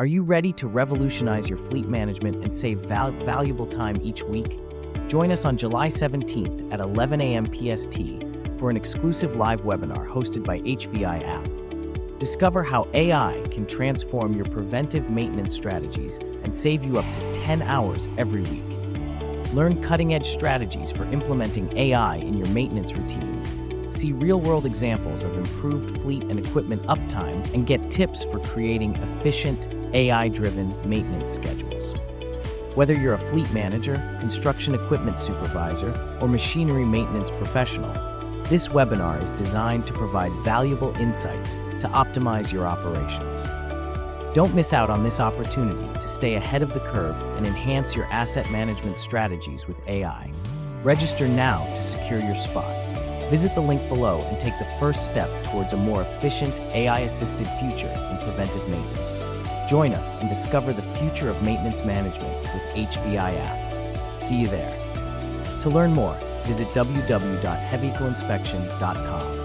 Are you ready to revolutionize your fleet management and save valuable time each week? Join us on July 17th at 11 AM PST for an exclusive live webinar hosted by HVI App. Discover how AI can transform your preventive maintenance strategies and save you up to 10 hours every week. Learn cutting-edge strategies for implementing AI in your maintenance routines. See real-world examples of improved fleet and equipment uptime and get tips for creating efficient, AI-driven maintenance schedules. Whether you're a fleet manager, construction equipment supervisor, or machinery maintenance professional, this webinar is designed to provide valuable insights to optimize your operations. Don't miss out on this opportunity to stay ahead of the curve and enhance your asset management strategies with AI. Register now to secure your spot. Visit the link below and take the first step towards a more efficient, AI-assisted future in preventive maintenance. Join us and discover the future of maintenance management with HVI App. See you there. To learn more, visit www.heavehicleinspection.com.